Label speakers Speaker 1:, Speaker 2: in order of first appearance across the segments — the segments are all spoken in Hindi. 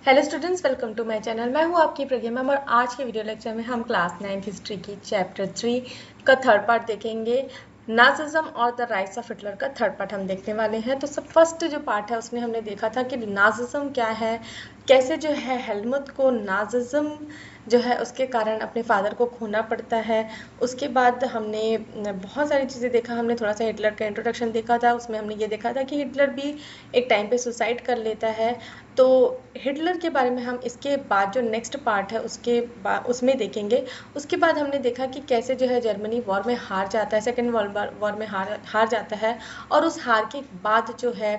Speaker 1: Hello students, welcome to my channel. मैं हूं आपकी प्रज्ञा मैम और आज के वीडियो लेक्चर में हम क्लास 9 हिस्ट्री की चैप्टर 3 का थर्ड पार्ट देखेंगे। नाजिज्म और द राइट्स ऑफ हिटलर का थर्ड पार्ट हम देखने वाले हैं। तो सब फर्स्ट जो पार्ट है उसमें हमने देखा था कि नाजिज्म क्या है, कैसे जो है हेलमुट को नाजिज्म जो है उसके कारण अपने फादर को खोना पड़ता है। उसके बाद हमने बहुत सारी चीज़ें देखा। हमने थोड़ा सा हिटलर का इंट्रोडक्शन देखा था, उसमें हमने ये देखा था कि हिटलर भी एक टाइम पे सुसाइड कर लेता है। तो हिटलर के बारे में हम इसके बाद जो नेक्स्ट पार्ट है उसके बाद उसमें देखेंगे। उसके बाद हमने देखा कि कैसे जो है जर्मनी वॉर में हार जाता है, सेकेंड वर्ल्ड वॉर में हार जाता है और उस हार के बाद जो है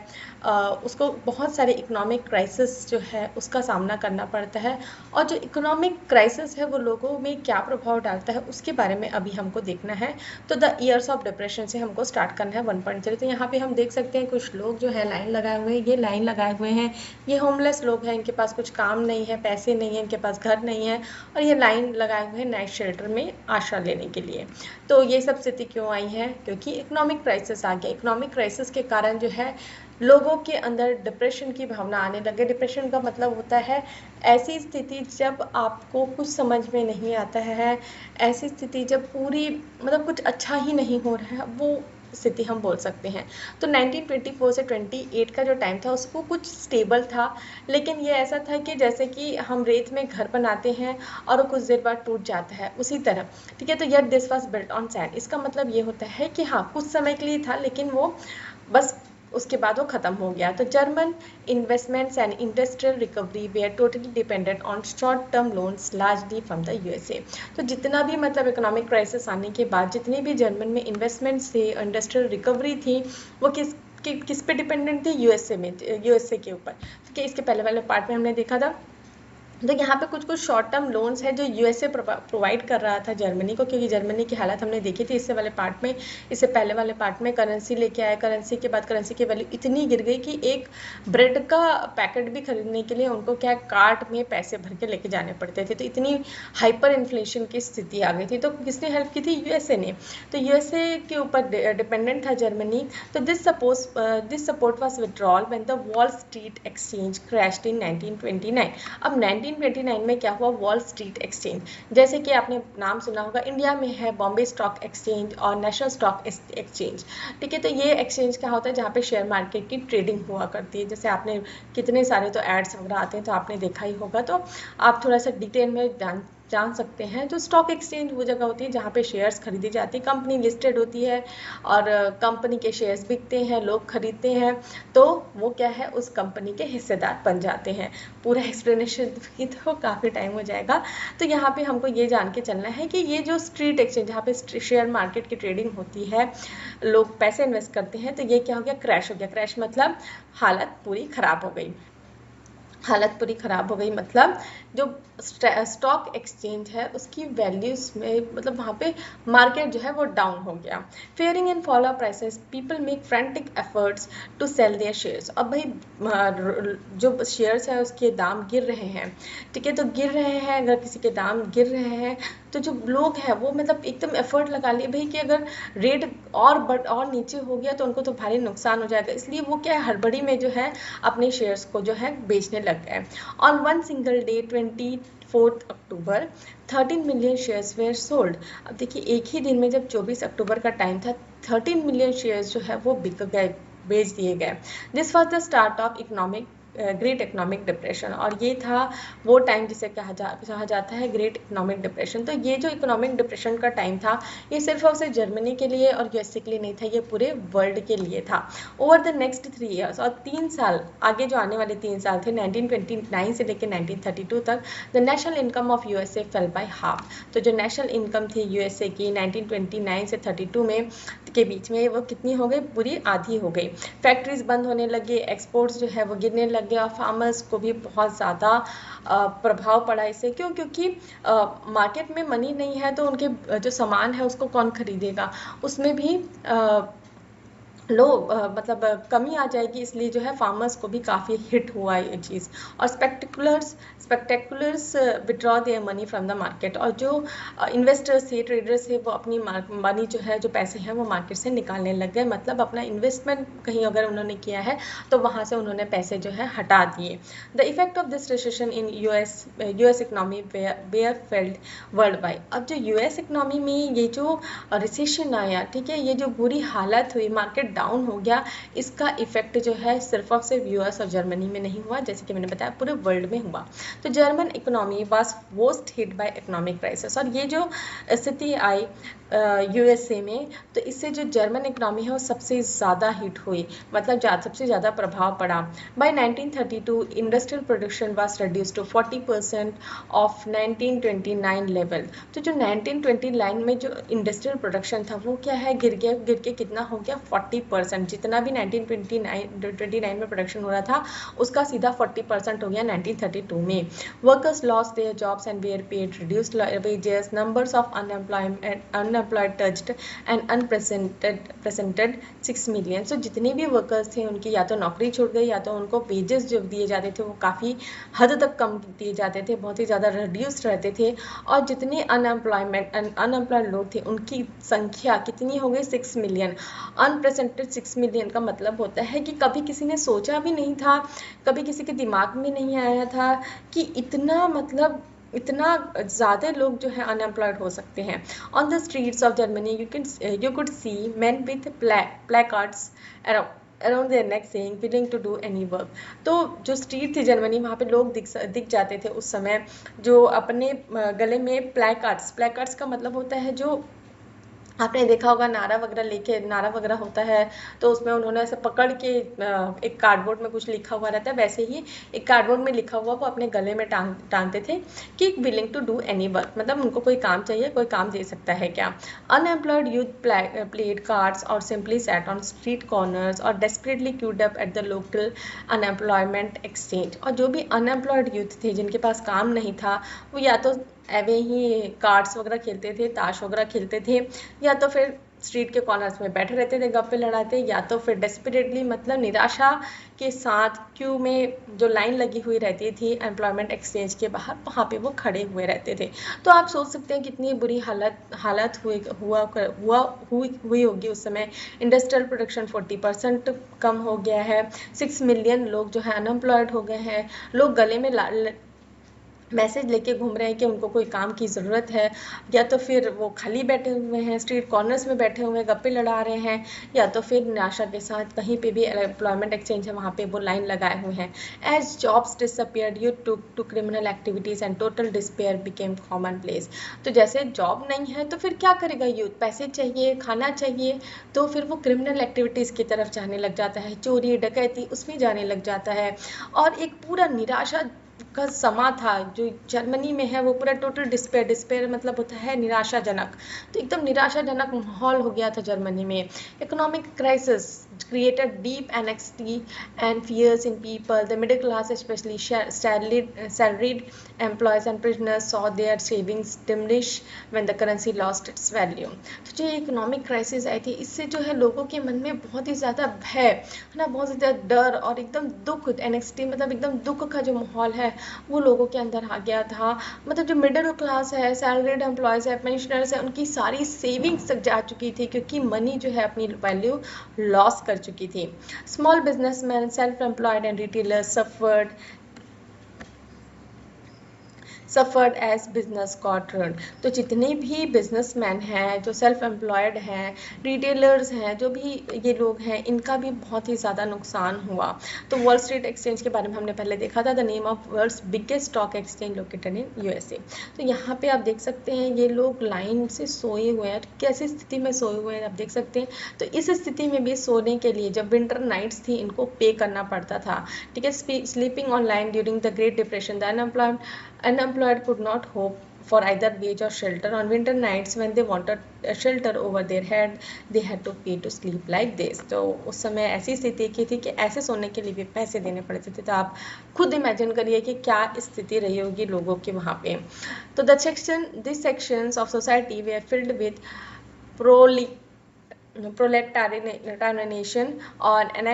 Speaker 1: उसको बहुत सारे इकोनॉमिक क्राइसिस जो है उसका सामना करना पड़ता है। और जो इकोनॉमिक क्राइसिस है वो लोगों में क्या प्रभाव डालता है उसके बारे में अभी हमको देखना है। तो द ईयर्स ऑफ डिप्रेशन से हमको स्टार्ट करना है 1.0। तो यहाँ पे हम देख सकते हैं कुछ लोग जो है लाइन लगाए हुए हैं, ये लाइन लगाए हुए हैं, ये होमलेस लोग हैं, इनके पास कुछ काम नहीं है, पैसे नहीं है, इनके पास घर नहीं है और ये लाइन लगाए हुए हैं नाइट शेल्टर में आश्रय लेने के लिए। तो ये सब स्थिति क्यों आई है? क्योंकि इकोनॉमिक क्राइसिस आ गया। इकोनॉमिक क्राइसिस के कारण जो है लोगों के अंदर डिप्रेशन की भावना आने लगे। डिप्रेशन का मतलब होता है ऐसी स्थिति जब आपको कुछ समझ में नहीं आता है, ऐसी स्थिति जब पूरी मतलब कुछ अच्छा ही नहीं हो रहा है, वो स्थिति हम बोल सकते हैं। तो 1924 से 28 का जो टाइम था उसको कुछ स्टेबल था, लेकिन ये ऐसा था कि जैसे कि हम रेत में घर बनाते हैं और वो कुछ देर बाद टूट जाता है, उसी तरह। ठीक है, तो yet this was built on sand. इसका मतलब ये होता है कि हाँ कुछ समय के लिए था, लेकिन वो बस उसके बाद वो खत्म हो गया। तो German investments and industrial recovery were totally dependent on short term loans largely from the USA. तो जितना भी मतलब इकोनॉमिक क्राइसिस आने के बाद जितने भी जर्मन में इन्वेस्टमेंट्स थे, इंडस्ट्रियल रिकवरी थी, वो किस पे डिपेंडेंट थी? यूएसए में, यूएसए के ऊपर। ठीक है, इसके पहले वाले पार्ट में हमने देखा था। तो यहाँ पे कुछ कुछ शॉर्ट टर्म लोन्स है जो यूएसए प्रोवाइड कर रहा था जर्मनी को, क्योंकि जर्मनी की हालत हमने देखी थी इससे वाले पार्ट में। इससे पहले वाले पार्ट में करेंसी लेके आया, करेंसी के बाद करेंसी की वैल्यू इतनी गिर गई कि एक ब्रेड का पैकेट भी खरीदने के लिए उनको क्या कार्ट में पैसे भर के लेके जाने पड़ते थे। तो इतनी हाइपर इन्फ्लेशन की स्थिति आ गई थी। तो किसने हेल्प की थी? यूएसए ने। तो यूएसए के ऊपर डिपेंडेंट था जर्मनी। तो this support was withdrawal when the Wall Street exchange crashed in 1929। अब 1929 में क्या हुआ? वॉल स्ट्रीट एक्सचेंज, जैसे कि आपने नाम सुना होगा, इंडिया में है बॉम्बे स्टॉक एक्सचेंज और नेशनल स्टॉक एक्सचेंज। ठीक है, तो ये एक्सचेंज क्या होता है? जहाँ पे शेयर मार्केट की ट्रेडिंग हुआ करती है। जैसे आपने कितने सारे तो एड्स वगैरह आते हैं तो आपने देखा ही होगा, तो आप थोड़ा सा डिटेल में जान सकते हैं। तो स्टॉक एक्सचेंज वो जगह होती है जहाँ पे शेयर्स खरीदी जाती है, कंपनी लिस्टेड होती है और कंपनी के शेयर्स बिकते हैं, लोग खरीदते हैं, तो वो क्या है, उस कंपनी के हिस्सेदार बन जाते हैं। पूरा एक्सप्लेनेशन की तो काफ़ी टाइम हो जाएगा। तो यहाँ पे हमको ये जान के चलना है कि ये जो स्ट्रीट एक्सचेंज जहाँ पे शेयर मार्केट की ट्रेडिंग होती है, लोग पैसे इन्वेस्ट करते हैं, तो ये क्या हो गया? क्रैश हो गया। क्रैश मतलब हालत पूरी ख़राब हो गई। हालत पूरी ख़राब हो गई मतलब जो स्टॉक एक्सचेंज है उसकी वैल्यूज़ में मतलब वहाँ पे मार्केट जो है वो डाउन हो गया। Fearing in fall of prices people make frantic efforts to sell their shares. अब भाई जो शेयर्स है उसके दाम गिर रहे हैं। ठीक है, तो गिर रहे हैं, अगर किसी के दाम गिर रहे हैं तो जो लोग हैं वो मतलब एकदम एफर्ट लगा लिए भाई कि अगर रेट और नीचे हो गया तो उनको तो भारी नुकसान हो जाएगा, इसलिए वो क्या है, हड़बड़ी में जो है अपने शेयर्स को जो है बेचने लग गए। On one single day 24 October 13 million shares where sold. अब देखिए एक ही दिन में जब 24 अक्टूबर का टाइम था, 13 मिलियन शेयर्स जो है वो बिक गए, बेच दिए गए। This was the start of economic great economic depression. और ये था वो टाइम जिसे कहा जाता है ग्रेट इकोनॉमिक डिप्रेशन। तो ये जो इकोनॉमिक डिप्रेशन का टाइम था ये सिर्फ और सिर्फ जर्मनी के लिए और यूएसए के लिए नहीं था, ये पूरे वर्ल्ड के लिए था। ओवर द नेक्स्ट 3 ईयर्स, और 3 साल आगे जो आने वाले 3 साल थे 1929 से लेकर 1932 तक, the national income of USA fail by half. तो जो नेशनल इनकम थी यूएसए की 1929 से 32 में के बीच में वो कितनी हो गई? पूरी आधी हो गई। फैक्ट्रीज बंद होने लगे, एक्सपोर्ट्स जो है वो गिरने लग गया, फार्मर्स को भी बहुत ज़्यादा प्रभाव पड़ा इससे। क्यों? क्योंकि मार्केट में मनी नहीं है तो उनके जो सामान है उसको कौन खरीदेगा, उसमें भी मतलब कमी आ जाएगी, इसलिए जो है फार्मर्स को भी काफ़ी हिट हुआ ये चीज़। और spectaculars withdraw their money from the market, और जो इन्वेस्टर्स थे, ट्रेडर्स थे, वो अपनी मनी जो है, जो पैसे हैं वो मार्केट से निकालने लग गए। मतलब अपना इन्वेस्टमेंट कहीं अगर उन्होंने किया है तो वहाँ से उन्होंने पैसे जो है हटा दिए। The effect of this recession in US economy bear felled world wide. अब जो यूएस इकोनॉमी में ये जो रिसेशन आया, ठीक है, ये जो बुरी हालत हुई, मार्केट डाउन हो गया, इसका इफेक्ट जो है सिर्फ और सिर्फ यूएस और जर्मनी में नहीं हुआ, जैसे कि मैंने बताया पूरे वर्ल्ड में हुआ। तो German economy was most hit by economic crisis. और ये जो स्थिति आई यूएसए में, तो इससे जो जर्मन इकोनॉमी है वो सबसे ज़्यादा हिट हुई, मतलब सबसे ज़्यादा प्रभाव पड़ा। By 1932 industrial production was reduced to 40% of 1929 level. तो जो 1929 में जो इंडस्ट्रियल प्रोडक्शन था वो क्या है, गिर के कितना हो गया, 40%। जितना भी 1929 में प्रोडक्शन हो रहा था उसका सीधा 40% हो गया 1932 में। Workers lost their jobs and were paid reduced wages, numbers of unemployed touched and unprecedented 6 million. सो जितने भी वर्कर्स थे उनकी या तो नौकरी छूट गई, या तो उनको वेजेस जो दिए जाते थे वो काफ़ी हद तक कम दिए जाते थे, बहुत ही ज़्यादा रिड्यूस्ड रहते थे। और जितने अनएम्प्लॉयड लोग थे उनकी संख्या कितनी हो गई, 6 मिलियन। अनप्रेजेंटेड 6 मिलियन का मतलब होता है कि कभी किसी ने सोचा भी नहीं था, कभी किसी के दिमाग में नहीं आया था कि इतना, मतलब इतना ज़्यादा लोग जो है अनएम्प्लॉयड हो सकते हैं। On the streets of Germany you could see men with placards around their neck saying willing to do any work। तो जो स्ट्रीट थी जर्मनी, वहाँ पे लोग दिख जाते थे उस समय, जो अपने गले में प्लेकार्ड्स का मतलब होता है, जो आपने देखा होगा नारा वगैरह होता है, तो उसमें उन्होंने ऐसे पकड़ के एक कार्डबोर्ड में कुछ लिखा हुआ रहता है, वैसे ही एक कार्डबोर्ड में लिखा हुआ वो अपने गले में टांगते थे कि willing to do any work, मतलब उनको कोई काम चाहिए, कोई काम दे सकता है क्या। अनएम्प्लॉयड यूथ प्लेड कार्ड्स और simply sat on street corners और desperately queued up at the local unemployment exchange. और जो भी अनएम्प्लॉयड यूथ थे जिनके पास काम नहीं था, वो या तो ऐवे ही कार्ड्स वगैरह खेलते थे, ताश वगैरह खेलते थे, या तो फिर स्ट्रीट के कॉर्नर्स में बैठे रहते थे, गप्पे लड़ाते, या तो फिर डेस्परेटली, मतलब निराशा के साथ क्यू में जो लाइन लगी हुई रहती थी एम्प्लॉयमेंट एक्सचेंज के बाहर, वहाँ पे वो खड़े हुए रहते थे। तो आप सोच सकते हैं कितनी बुरी हालत हुई होगी उस समय। इंडस्ट्रियल प्रोडक्शन 40% कम हो गया है, 6 मिलियन लोग जो है अनएम्प्लॉयड हो गए हैं, लोग गले में मैसेज लेके घूम रहे हैं कि उनको कोई काम की ज़रूरत है, या तो फिर वो खाली बैठे हुए हैं, स्ट्रीट कॉर्नर्स में बैठे हुए गप्पे लड़ा रहे हैं, या तो फिर निराशा के साथ कहीं पे भी एम्प्लॉयमेंट एक्सचेंज है वहाँ पे वो लाइन लगाए हुए हैं। As jobs disappeared you to criminal activities and total despair became common place. तो जैसे जॉब नहीं है तो फिर क्या करेगा यूथ, पैसे चाहिए, खाना चाहिए, तो फिर वो क्रिमिनल एक्टिविटीज़ की तरफ जाने लग जाता है, चोरी डकैती उसमें जाने लग जाता है। और एक पूरा निराशा का समा था जो जर्मनी में है, वो पूरा टोटल डिस्पेयर मतलब होता है निराशाजनक। तो एकदम निराशाजनक माहौल हो गया था जर्मनी में। Economic crisis created deep anxiety and fears in people. The middle class, especially salaried employees and prisoners, saw their savings diminish when the currency lost its value. तो जो इकोनॉमिक क्राइसिस आई थी, इससे जो है लोगों के मन में बहुत ही ज़्यादा भय है ना, बहुत ज़्यादा डर और एकदम दुख, एंग्जाइटी मतलब एकदम दुख का जो माहौल है वो लोगों के अंदर आ गया था। मतलब जो मिडिल क्लास है, सैलरीड एम्प्लॉयज़ है, पेंशनर्स है, उनकी सारी सेविंग्स तक जा चुकी थी, क्योंकि मनी जो है अपनी वैल्यू लॉस कर चुकी थी। Small businessman, self employed and retailers suffered as business got run. तो जितने भी बिजनेसमैन हैं, जो सेल्फ एम्प्लॉयड हैं, रिटेलर्स हैं, जो भी ये लोग हैं, इनका भी बहुत ही ज़्यादा नुकसान हुआ। तो वॉल स्ट्रीट एक्सचेंज के बारे में हमने पहले देखा था, the name of world's biggest stock exchange located in USA. तो यहाँ पे आप देख सकते हैं ये लोग लाइन से सोए हुए हैं, कैसी स्थिति में सोए हुए हैं आप देख सकते हैं। तो इस स्थिति में भी सोने के लिए जब विंटर नाइट्स थी इनको पे करना पड़ता था, ठीक है। Sleeping on line during the great depression, the unemployed could not hope for either wage or shelter. On winter nights when they wanted a shelter over their head, they had to pay to sleep like this. तो उस समय ऐसी स्थिति की थी कि ऐसे सोने के लिए भी पैसे देने पड़ते थे। तो आप खुद इमेजिन करिए कि क्या स्थिति रही होगी लोगों की वहाँ पे। तो these sections of society were filled with proletarianization or an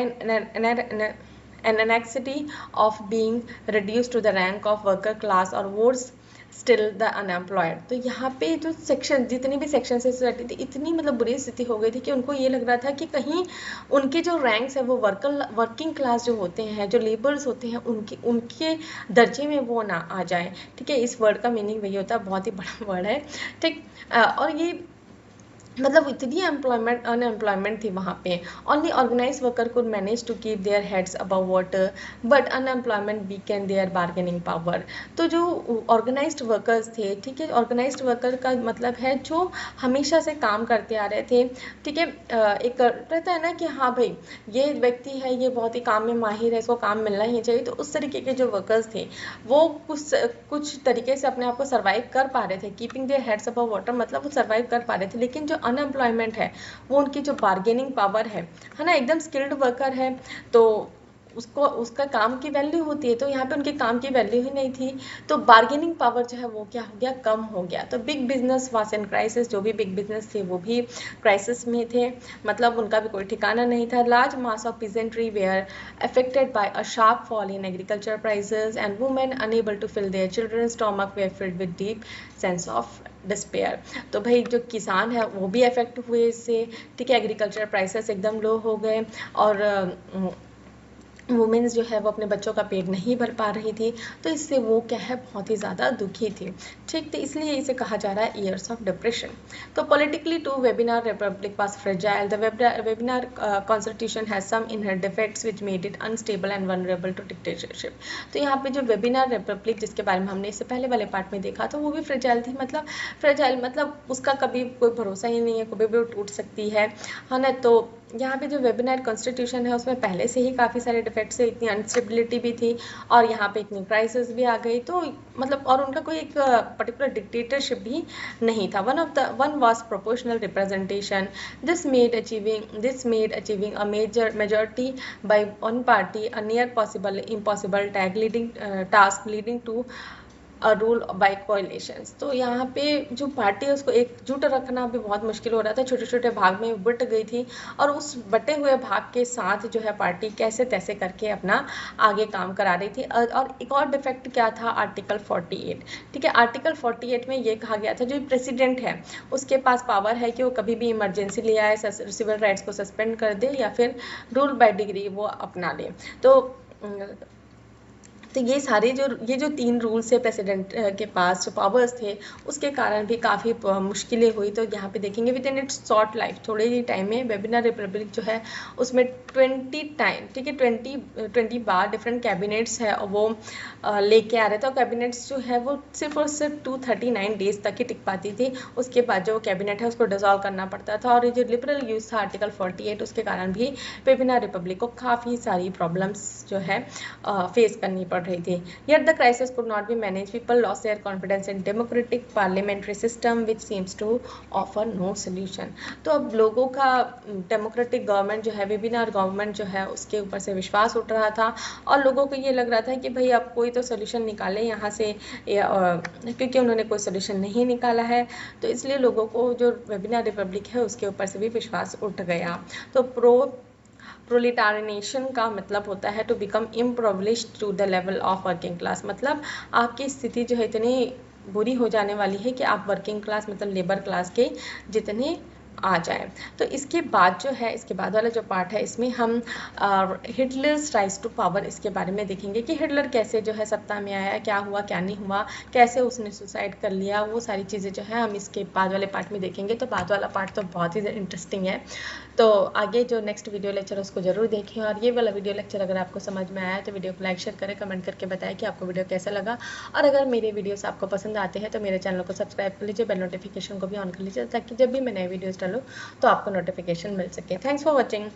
Speaker 1: anxiety of being reduced to the rank of worker class or worse still the unemployed. तो यहाँ पे जो सेक्शन, जितनी भी सेक्शन से सोसाइटी थी, इतनी मतलब बुरी स्थिति हो गई थी कि उनको ये लग रहा था कि कहीं उनके जो रैंक्स है वो वर्किंग क्लास जो होते हैं, जो लेबर्स होते हैं, उनके दर्जे में वो ना आ जाए। ठीक है, इस वर्ड का मीनिंग वही होता है, बहुत ही बड़ा वर्ड है। ठीक, और ये मतलब इतनी अनएम्प्लॉयमेंट थी वहाँ पे। Only organise worker could manage to keep their heads above water, but unemployment weakened their bargaining power. तो जो ऑर्गेनाइज्ड वर्कर्स थे, ठीक है, ऑर्गेनाइज्ड वर्कर का मतलब है जो हमेशा से काम करते आ रहे थे। ठीक है, एक रहता है ना कि हाँ भाई ये व्यक्ति है, ये बहुत ही काम में माहिर है, इसको काम मिलना ही चाहिए। तो उस तरीके के जो वर्कर्स थे वो कुछ तरीके से अपने आप को सर्वाइव कर पा रहे थे। Keeping their heads above water मतलब वो सर्वाइव कर पा रहे थे, लेकिन जो अनएम्प्लॉयमेंट है वो उनकी जो बार्गेनिंग पावर है ना, एकदम स्किल्ड वर्कर है तो उसका काम की वैल्यू होती है, तो यहाँ पे उनके काम की वैल्यू ही नहीं थी, तो बार्गेनिंग पावर जो है वो क्या हो गया, कम हो गया। तो big business was in crisis, जो भी बिग बिजनेस थे वो भी क्राइसिस में थे, मतलब उनका भी कोई ठिकाना नहीं था। Large mass of peasantry were affected by a sharp fall in agriculture prices and women unable to fill their children stomach were filled with deep sense of despair. तो भाई जो किसान है वो भी अफेक्ट हुए इससे। ठीक है, एग्रीकल्चर प्राइसेस एकदम लो हो गए और वुमेन्स जो है वो अपने बच्चों का पेट नहीं भर पा रही थी, तो इससे वो क्या है, बहुत ही ज़्यादा दुखी थी। ठीक, तो इसलिए इसे कहा जा रहा है ईयर्स ऑफ डिप्रेशन। तो politically to Weimar republic was fragile, the Weimar constitution has some inherent defects which made it unstable and vulnerable to dictatorship. तो यहाँ पे जो वेबिनार रिपब्लिक जिसके बारे में हमने इससे पहले वाले पार्ट में देखा था, वो भी फ्रेजाइल थी। मतलब फ्रेजाइल मतलब उसका कभी कोई भरोसा ही नहीं है, कभी भी टूट सकती है ना। तो यहाँ पे जो वेबिनार कॉन्स्टिट्यूशन है उसमें पहले से ही काफ़ी सारे डिफेक्ट्स है, इतनी अनस्टेबिलिटी भी थी और यहाँ पे इतनी क्राइसिस भी आ गई। तो मतलब और उनका कोई एक पर्टिकुलर डिक्टेटरशिप भी नहीं था। One was proportional representation, this made achieving a majority by one party a near possible impossible task leading to rule by coalitions. तो यहाँ पे जो पार्टी है उसको एकजुट रखना भी बहुत मुश्किल हो रहा था, छोटे छोटे भाग में बट गई थी और उस बटे हुए भाग के साथ जो है पार्टी कैसे तैसे करके अपना आगे काम करा रही थी। और एक और डिफेक्ट क्या था, आर्टिकल 48। ठीक है, आर्टिकल 48 में ये कहा गया था जो प्रेसिडेंट है उसके पास पावर है कि वो कभी भी इमरजेंसी ले आए, सिविल राइट्स को सस्पेंड कर दे या फिर रूल बाय डिग्री वो अपना ले। तो ये जो 3 रूल्स है प्रेसिडेंट के पास जो पावर्स थे उसके कारण भी काफ़ी मुश्किलें हुई। तो यहाँ पे देखेंगे with in its short life, थोड़े ही टाइम में वेबिनार रिपब्लिक जो है उसमें 20 टाइम, ठीक है, 20 बार डिफरेंट कैबिनेट्स है और वो लेके आ रहे थे। और कैबिनेट्स जो है वो सिर्फ और सिर्फ 239 डेज तक ही टिक पाती थी, उसके बाद जो कैबिनेट है उसको डिसॉल्व करना पड़ता था। और ये जो लिबरल यूज था आर्टिकल 48 उसके कारण भी वेबिनार रिपब्लिक को काफ़ी सारी प्रॉब्लम्स जो है फेस करनी पड़ रही थी। Yet the crisis could not be managed. People lost their confidence in democratic parliamentary system which seems to offer no solution. तो अब लोगों का डेमोक्रेटिक गवर्नमेंट जो है, वेबिनार गवर्नमेंट जो है उसके ऊपर से विश्वास उठ रहा था और लोगों को ये लग रहा था कि भाई अब कोई तो सोल्यूशन निकाले यहाँ से, क्योंकि उन्होंने कोई सोल्यूशन नहीं निकाला है। तो इसलिए लोगों को जो वेबिनार रिपब्लिक है उसके ऊपर से भी विश्वास उठ गया। तो प्रोलिटारिनेशन का मतलब होता है to become impoverished to the level of working class. मतलब आपकी स्थिति जो है इतनी बुरी हो जाने वाली है कि आप वर्किंग क्लास मतलब लेबर क्लास के जितने आ जाए। तो इसके बाद जो है, इसके बाद वाला जो पार्ट है इसमें हम हिटलर्स राइज टू पावर इसके बारे में देखेंगे कि हिटलर कैसे जो है सत्ता में आया, क्या हुआ क्या नहीं हुआ, कैसे उसने सुसाइड कर लिया, वो सारी चीज़ें जो है हम इसके बाद वाले पार्ट में देखेंगे। तो बाद वाला पार्ट तो बहुत ही इंटरेस्टिंग है, तो आगे जो नेक्स्ट वीडियो लेक्चर उसको जरूर देखें। और ये वाला वीडियो लेक्चर अगर आपको समझ में आया तो वीडियो को लाइक शेयर करें, कमेंट करके बताएं कि आपको वीडियो कैसा लगा। और अगर मेरे वीडियोस आपको पसंद आते हैं तो मेरे चैनल को सब्सक्राइब कर लीजिए, बेल नोटिफिकेशन को भी ऑन कर लीजिए ताकि जब भी मैं नए वीडियोस डालूँ तो आपको नोटिफिकेशन मिल सके। Thanks for watching.